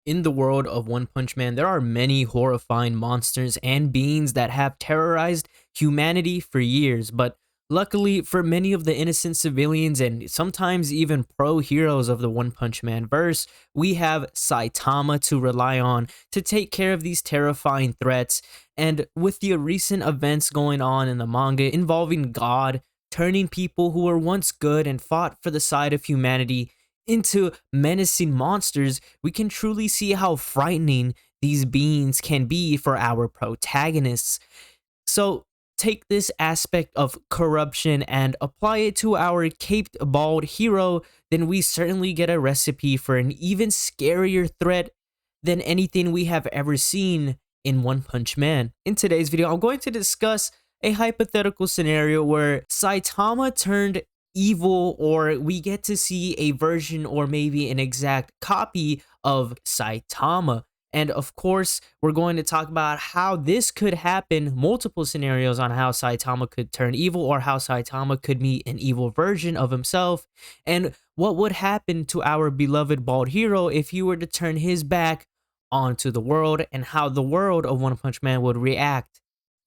In the world of One Punch Man, there are many horrifying monsters and beings that have terrorized humanity for years, but luckily for many of the innocent civilians and sometimes even pro heroes of the One Punch Man verse, we have Saitama to rely on to take care of these terrifying threats. And with the recent events going on in the manga involving God turning people who were once good and fought for the side of humanity into menacing monsters, we can truly see how frightening these beings can be for our protagonists. So, take this aspect of corruption and apply it to our caped bald hero, then we certainly get a recipe for an even scarier threat than anything we have ever seen in One Punch Man. In today's video, I'm going to discuss a hypothetical scenario where Saitama turned evil, or we get to see a version or maybe an exact copy of Saitama. And of course, we're going to talk about how this could happen, multiple scenarios on how Saitama could turn evil or how Saitama could meet an evil version of himself, and what would happen to our beloved bald hero if he were to turn his back onto the world, and how the world of One Punch Man would react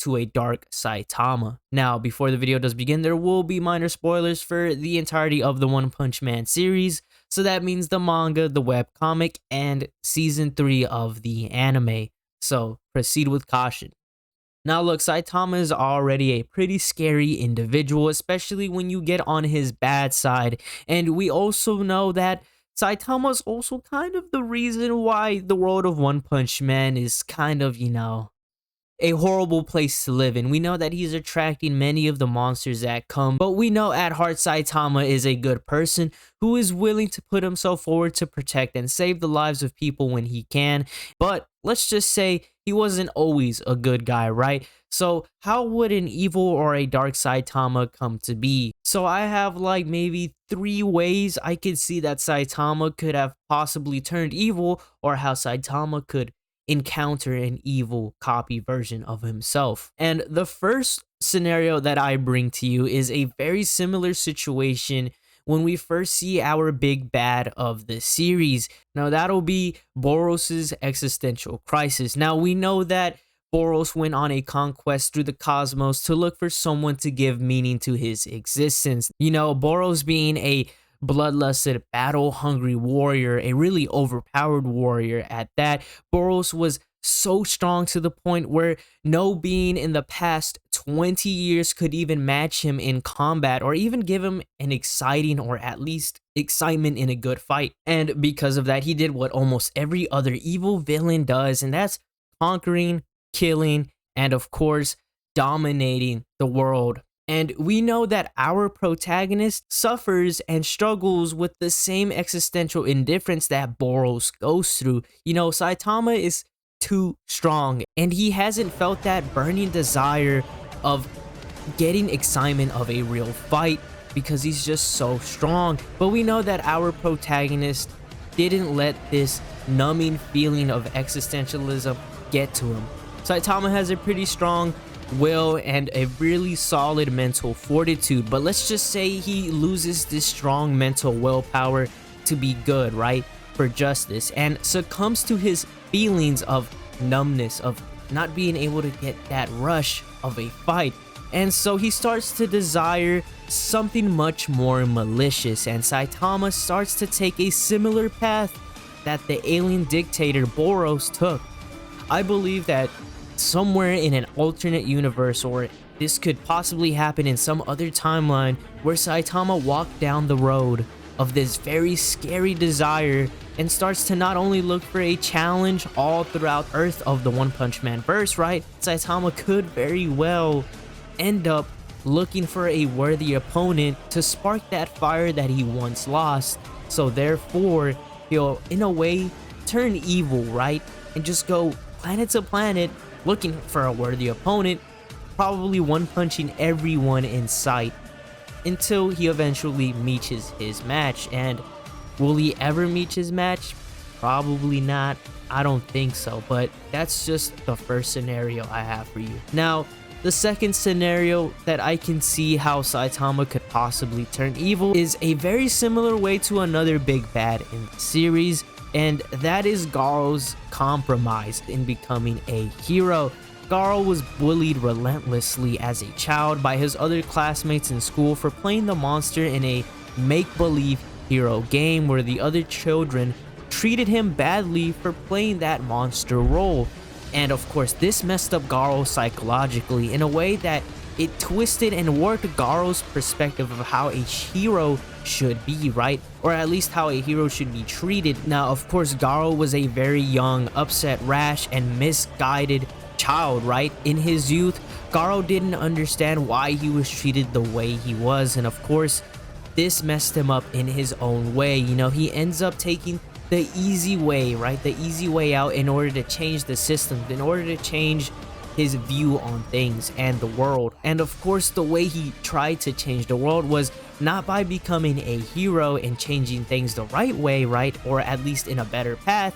to a Dark Saitama. Now, before the video does begin, there will be minor spoilers for the entirety of the One Punch Man series, so that means the manga, the webcomic, and season 3 of the anime. So proceed with caution. Now look, Saitama is already a pretty scary individual, especially when you get on his bad side, and we also know that Saitama is also kind of the reason why the world of One Punch Man is kind of, a horrible place to live in. We know that he's attracting many of the monsters that come, but we know at heart Saitama is a good person who is willing to put himself forward to protect and save the lives of people when he can. But let's just say he wasn't always a good guy, right? So how would an evil or a Dark Saitama come to be? So I have like maybe 3 ways I could see that Saitama could have possibly turned evil, or how Saitama could encounter an evil copy version of himself. And the first scenario that I bring to you is a very similar situation when we first see our big bad of the series. Now that'll be Boros's existential crisis. Now we know that Boros went on a conquest through the cosmos to look for someone to give meaning to his existence. Boros being a bloodlusted, battle-hungry warrior, a really overpowered warrior at that. Boros was so strong to the point where no being in the past 20 years could even match him in combat, or even give him an exciting, or at least excitement in a good fight. And because of that, he did what almost every other evil villain does, and that's conquering, killing, and of course, dominating the world. And we know that our protagonist suffers and struggles with the same existential indifference that Boros goes through. Saitama is too strong, and he hasn't felt that burning desire of getting excitement of a real fight because he's just so strong. But we know that our protagonist didn't let this numbing feeling of existentialism get to him. Saitama has a pretty strong will and a really solid mental fortitude, but let's just say he loses this strong mental willpower to be good, right, for justice, and succumbs to his feelings of numbness, of not being able to get that rush of a fight. And so he starts to desire something much more malicious, and Saitama starts to take a similar path that the alien dictator Boros took. I believe that somewhere in an alternate universe, or this could possibly happen in some other timeline, where Saitama walked down the road of this very scary desire and starts to not only look for a challenge all throughout Earth of the One Punch Man verse, right? Saitama could very well end up looking for a worthy opponent to spark that fire that he once lost. So therefore, he'll in a way turn evil, right? And just go planet to planet looking for a worthy opponent, probably one-punching everyone in sight until he eventually meets his match. And will he ever meet his match? Probably not. I don't think so, but that's just the first scenario I have for you. Now, the second scenario that I can see how Saitama could possibly turn evil is a very similar way to another big bad in the series, and that is Garou's compromise in becoming a hero. Garou was bullied relentlessly as a child by his other classmates in school for playing the monster in a make-believe hero game where the other children treated him badly for playing that monster role. And of course, this messed up Garou psychologically in a way that it twisted and warped Garou's perspective of how a hero should be, right? Or at least how a hero should be treated. Now, of course, Garou was a very young, upset, rash, and misguided child, right? In his youth, Garou didn't understand why he was treated the way he was, and of course, this messed him up in his own way. You know, he ends up taking the easy way, right? The easy way out in order to change the system, in order to change his view on things and the world. And of course, the way he tried to change the world was not by becoming a hero and changing things the right way, right? Or at least in a better path,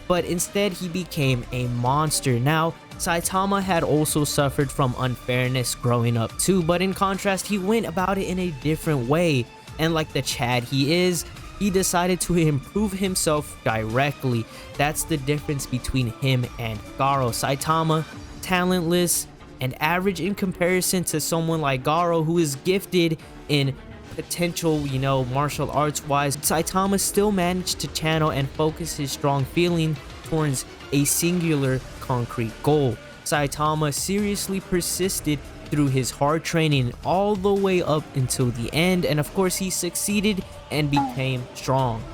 but instead he became a monster. Now, Saitama had also suffered from unfairness growing up too, but in contrast, he went about it in a different way. And like the Chad he is, he decided to improve himself directly. That's the difference between him and Garou. Saitama, talentless and average in comparison to someone like Garou, who is gifted in potential, you know, martial arts wise. Saitama still managed to channel and focus his strong feeling towards a singular concrete goal. Saitama seriously persisted through his hard training all the way up until the end, and of course he succeeded and became strong.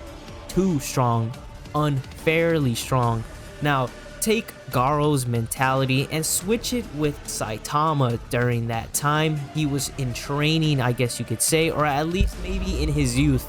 Too strong, unfairly strong. Now, take Garou's mentality and switch it with Saitama during that time. He was in training, I guess you could say, or at least maybe in his youth,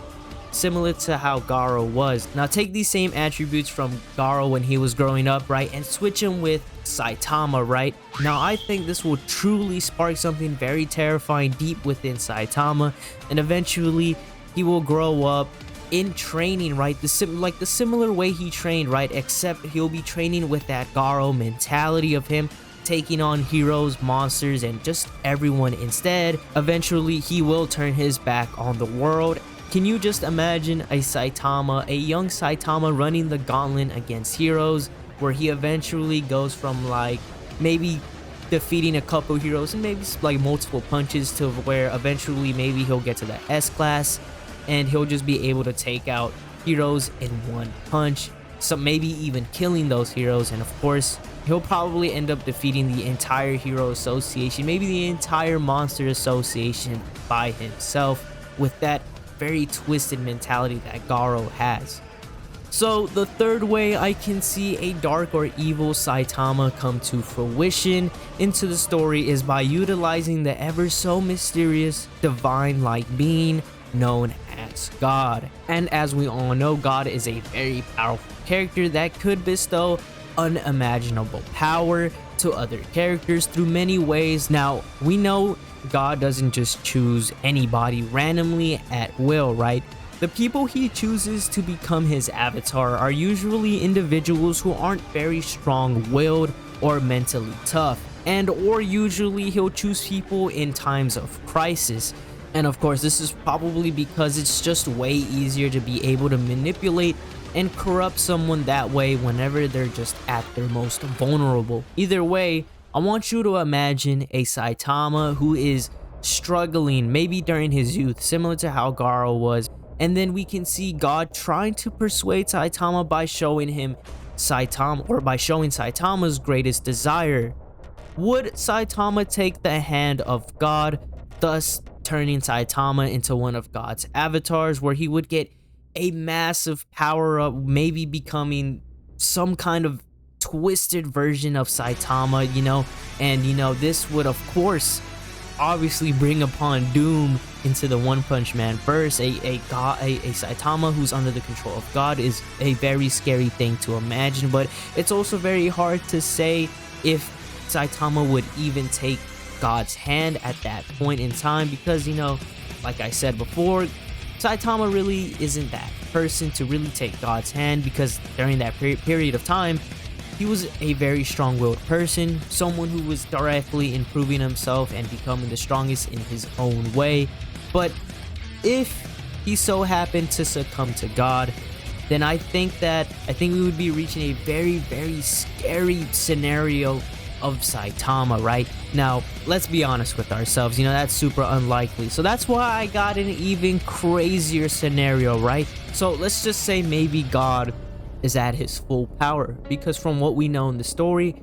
similar to how Garou was. Now take these same attributes from Garou when he was growing up, right, and switch him with Saitama, right? Now I think this will truly spark something very terrifying deep within Saitama, and eventually he will grow up in training, right? The similar way he trained, right? Except he'll be training with that Garou mentality of him taking on heroes, monsters, and just everyone instead. Eventually, he will turn his back on the world. Can you just imagine a Saitama, a young Saitama running the gauntlet against heroes, where he eventually goes from like maybe defeating a couple heroes and maybe like multiple punches to where eventually maybe he'll get to the S class and he'll just be able to take out heroes in one punch, so maybe even killing those heroes. And of course, he'll probably end up defeating the entire hero association, maybe the entire monster association by himself, with that very twisted mentality that Garou has. So the third way I can see a dark or evil Saitama come to fruition into the story is by utilizing the ever so mysterious divine-like being known as God. And as we all know, God is a very powerful character that could bestow unimaginable power to other characters through many ways. Now, we know God doesn't just choose anybody randomly at will, right? The people he chooses to become his avatar are usually individuals who aren't very strong-willed or mentally tough, and or usually he'll choose people in times of crisis. And of course, this is probably because it's just way easier to be able to manipulate and corrupt someone that way whenever they're just at their most vulnerable. Either way, I want you to imagine a Saitama who is struggling maybe during his youth, similar to how Garou was, and then we can see God trying to persuade Saitama by showing him Saitama, or by showing Saitama's greatest desire. Would Saitama take the hand of God, thus turning Saitama into one of God's avatars, where he would get a massive power up, maybe becoming some kind of twisted version of Saitama, you know? And you know, this would of course obviously bring upon doom into the One Punch Man verse. A Saitama who's under the control of God is a very scary thing to imagine, but it's also very hard to say if Saitama would even take God's hand at that point in time, because, you know, like I said before, Saitama really isn't that person to really take God's hand, because during that period of time, he was a very strong-willed person, someone who was directly improving himself and becoming the strongest in his own way. But if he so happened to succumb to God, then I think we would be reaching a very, very scary scenario of Saitama, right? Now, let's be honest with ourselves, that's super unlikely. So that's why I got an even crazier scenario, right? So let's just say maybe God is at his full power, because from what we know in the story,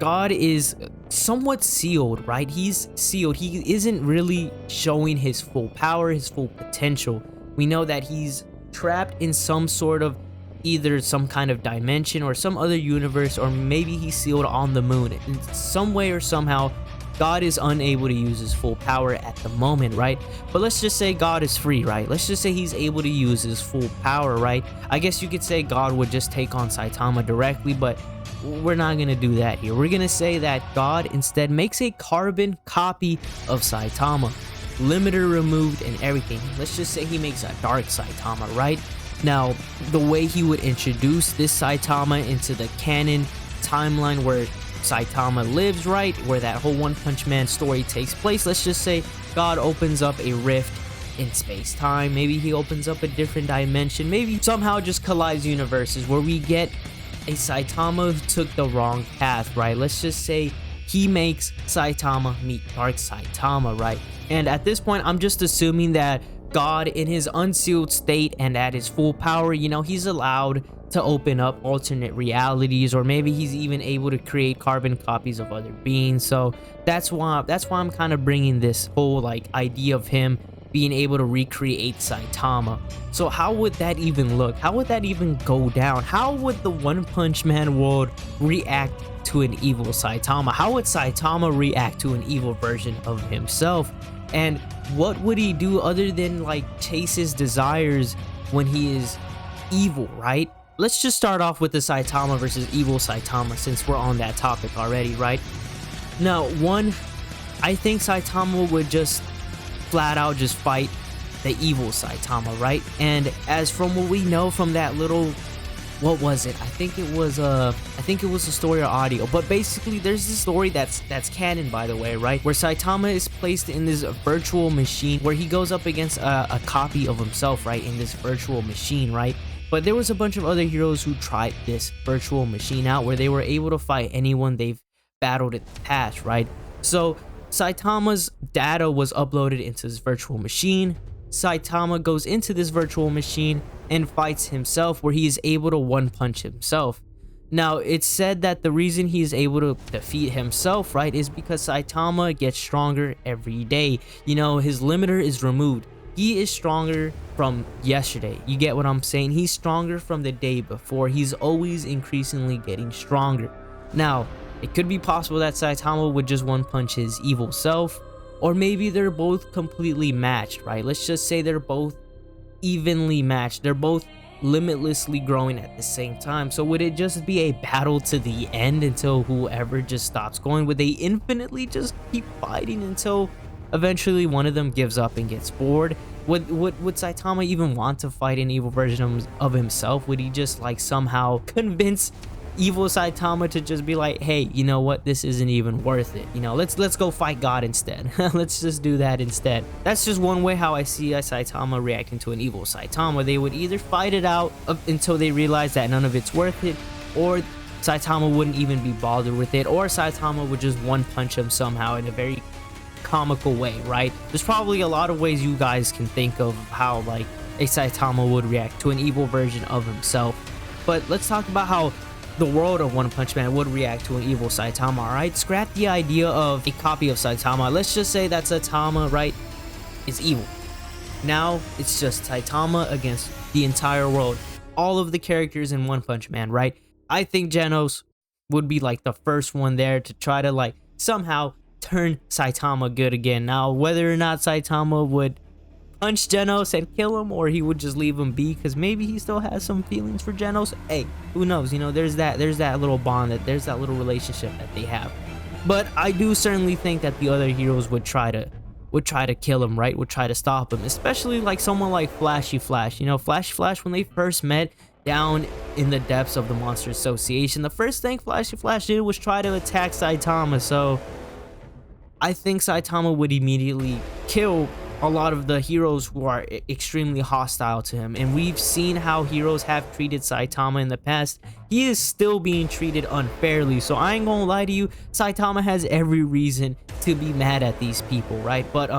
God is somewhat sealed, right? He's sealed. He isn't really showing his full power, his full potential. We know that he's trapped in some sort of either some kind of dimension or some other universe, or maybe he's sealed on the moon. In some way or somehow, God is unable to use his full power at the moment, right? But let's just say God is free, right? Let's just say he's able to use his full power, right? I guess you could say God would just take on Saitama directly, but we're not gonna do that here. We're gonna say that God instead makes a carbon copy of Saitama, limiter removed and everything. Let's just say he makes a Dark Saitama, right? Now, the way he would introduce this Saitama into the canon timeline where Saitama lives, right, where that whole One Punch Man story takes place, let's just say God opens up a rift in space-time. Maybe he opens up a different dimension. Maybe somehow just collides universes where we get a Saitama who took the wrong path, right? Let's just say he makes Saitama meet Dark Saitama, right? And at this point, I'm just assuming that God, in his unsealed state and at his full power, he's allowed to open up alternate realities, or maybe he's even able to create carbon copies of other beings. So that's why I'm kind of bringing this whole idea of him being able to recreate Saitama. So how would that even look? How would that even go down? How would the One Punch Man world react to an evil Saitama? How would Saitama react to an evil version of himself? And what would he do other than chase his desires when he is evil, right? Let's just start off with the Saitama versus evil Saitama, since we're on that topic already, right? Now, one, I think Saitama would just flat out just fight the evil Saitama, right? And as from what we know from that little, what was it? I think it was a story or audio, but basically there's this story that's canon, by the way, right, where Saitama is placed in this virtual machine where he goes up against a copy of himself, right, in this virtual machine, right? But there was a bunch of other heroes who tried this virtual machine out where they were able to fight anyone they've battled in the past, right? So Saitama's data was uploaded into this virtual machine. Saitama goes into this virtual machine and fights himself, where he is able to one punch himself. Now, it's said that the reason he is able to defeat himself, right, is because Saitama gets stronger every day. His limiter is removed. He is stronger from yesterday. You get what I'm saying? He's stronger from the day before. He's always increasingly getting stronger. Now, it could be possible that Saitama would just one punch his evil self, or maybe they're both completely matched, right? Let's just say they're both evenly matched. They're both limitlessly growing at the same time. So would it just be a battle to the end until whoever just stops going? Would they infinitely just keep fighting until eventually one of them gives up and gets bored? Would Saitama even want to fight an evil version of himself? Would he just somehow convince evil Saitama to just be like, hey, you know what, this isn't even worth it, let's go fight God instead. Let's just do that instead. That's just one way how I see a Saitama reacting to an evil Saitama. They would either fight it out until they realize that none of it's worth it, or Saitama wouldn't even be bothered with it, or Saitama would just one punch him somehow in a very comical way, right? There's probably a lot of ways you guys can think of how a Saitama would react to an evil version of himself. But let's talk about how the world of One Punch Man would react to an evil Saitama, alright? Scrap the idea of a copy of Saitama. Let's just say that Saitama, right, is evil. Now, it's just Saitama against the entire world. All of the characters in One Punch Man, right? I think Genos would be the first one there to try to somehow turn Saitama good again. Now, whether or not Saitama would punch Genos and kill him, or he would just leave him be because maybe he still has some feelings for Genos, hey, who knows? There's that little bond, there's that little relationship that they have. But I do certainly think that the other heroes would try to kill him, right? Would try to stop him, especially someone like Flashy Flash. Flashy Flash, when they first met down in the depths of the Monster Association, the first thing Flashy Flash did was try to attack Saitama. So I think Saitama would immediately kill a lot of the heroes who are extremely hostile to him. And we've seen how heroes have treated Saitama in the past. He is still being treated unfairly, so I ain't gonna lie to you, Saitama has every reason to be mad at these people, right? But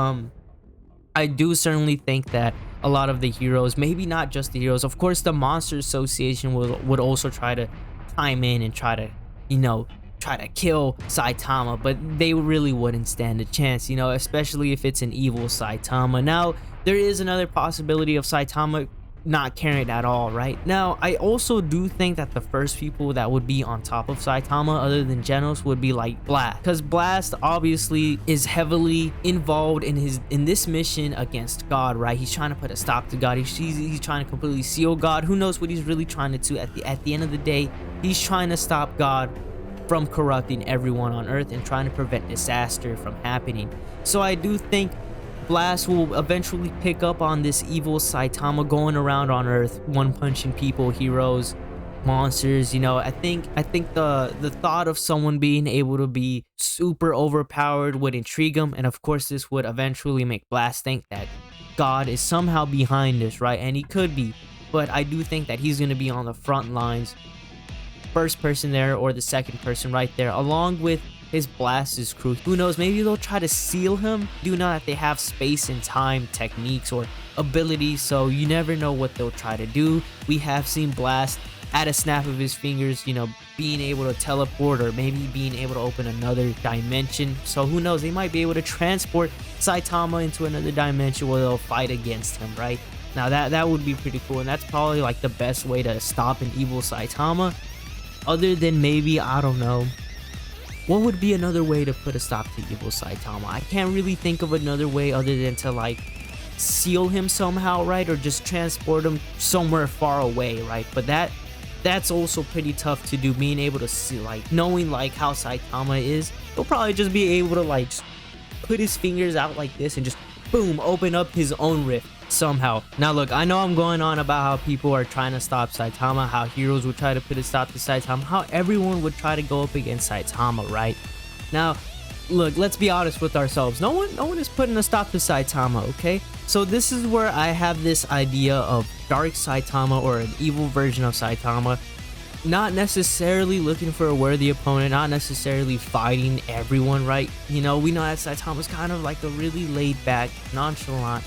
I do certainly think that a lot of the heroes, maybe not just the heroes, of course the Monster Association would also try to chime in and try to, you know, try to kill Saitama, but they really wouldn't stand a chance, you know, especially if it's an evil Saitama. Now, there is another possibility of Saitama not caring at all, right? Now, I also do think that the first people that would be on top of Saitama, other than Genos, would be like Blast, because Blast obviously is heavily involved in this mission against God, right? He's trying to put a stop to God. He's trying to completely seal God. Who knows what he's really trying to do? At the end of the day, he's trying to stop God from corrupting everyone on Earth and trying to prevent disaster from happening. So I do think Blast will eventually pick up on this evil Saitama going around on Earth, one punching people, heroes, monsters. You know, I think the thought of someone being able to be super overpowered would intrigue him, and of course this would eventually make Blast think that God is somehow behind this, right? And he could be, but I do think that he's going to be on the front lines, first person there or the second person right there, along with his Blast's crew. Who knows, maybe they'll try to seal him. Do know that they have space and time techniques or abilities, so you never know what they'll try to do. We have seen Blast at a snap of his fingers, you know, being able to teleport or maybe being able to open another dimension. So who knows, they might be able to transport Saitama into another dimension where they'll fight against him, right? Now that would be pretty cool, and that's probably like the best way to stop an evil Saitama, other than maybe, I don't know, what would be another way to put a stop to evil Saitama? I can't really think of another way other than to like seal him somehow, right? Or just transport him somewhere far away, right? But that's also pretty tough to do, being able to see, like, knowing like how Saitama is, he'll probably just be able to like put his fingers out like this and just boom, open up his own rift somehow. Now look, I know I'm going on about how people are trying to stop Saitama, how heroes would try to put a stop to Saitama, how everyone would try to go up against Saitama, right? Now look, let's be honest with ourselves. No one is putting a stop to Saitama, okay? So this is where I have this idea of Dark Saitama, or an evil version of Saitama, not necessarily looking for a worthy opponent, not necessarily fighting everyone, right? You know, we know that Saitama's kind of like a really laid back, nonchalant,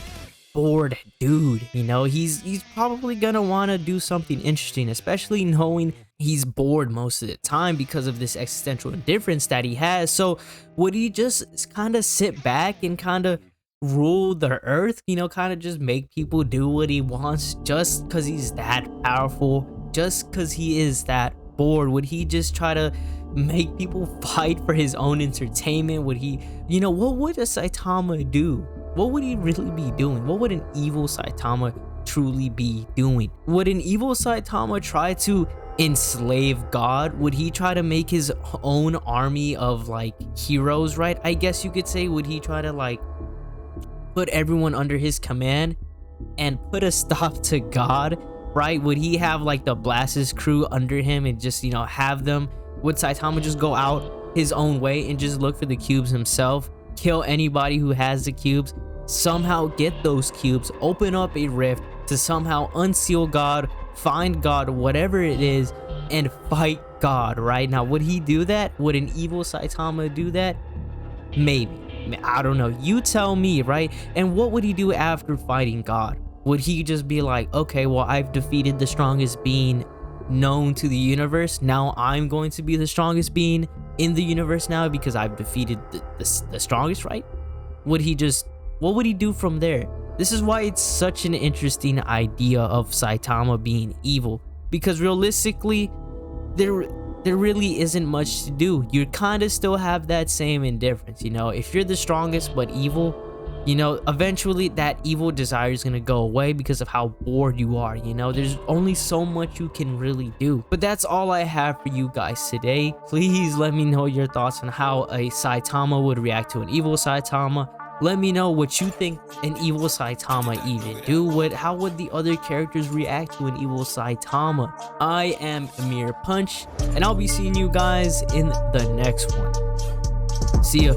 bored dude. You know, he's probably gonna want to do something interesting, especially knowing he's bored most of the time because of this existential indifference that he has. So would he just kind of sit back and kind of rule the earth, you know, kind of just make people do what he wants just because he's that powerful, just because he is that bored? Would he just try to make people fight for his own entertainment? Would he, you know, what would a Saitama do? What would he really be doing? What would an evil Saitama truly be doing? Would an evil Saitama try to enslave God? Would he try to make his own army of like heroes, right? I guess you could say, would he try to like put everyone under his command and put a stop to God, right? Would he have like the Blast's crew under him and just, you know, have them? Would Saitama just go out his own way and just look for the cubes himself, kill anybody who has the cubes, somehow get those cubes, open up a rift to somehow unseal God, find God, whatever it is, and fight God, right? Now, would he do that? Would an evil Saitama do that? Maybe. I don't know. You tell me, right? And what would he do after fighting God? Would he just be like, okay, well, I've defeated the strongest being known to the universe. Now I'm going to be the strongest being in the universe now because I've defeated the strongest, right? Would he just, what would he do from there? This is why it's such an interesting idea of Saitama being evil, because realistically, there really isn't much to do. You kind of still have that same indifference, you know? If you're the strongest but evil, you know, eventually that evil desire is gonna go away because of how bored you are, you know? There's only so much you can really do. But that's all I have for you guys today. Please let me know your thoughts on how a Saitama would react to an evil Saitama. Let me know what you think an evil Saitama even do. How would the other characters react to an evil Saitama? I am Amir Punch, and I'll be seeing you guys in the next one. See ya.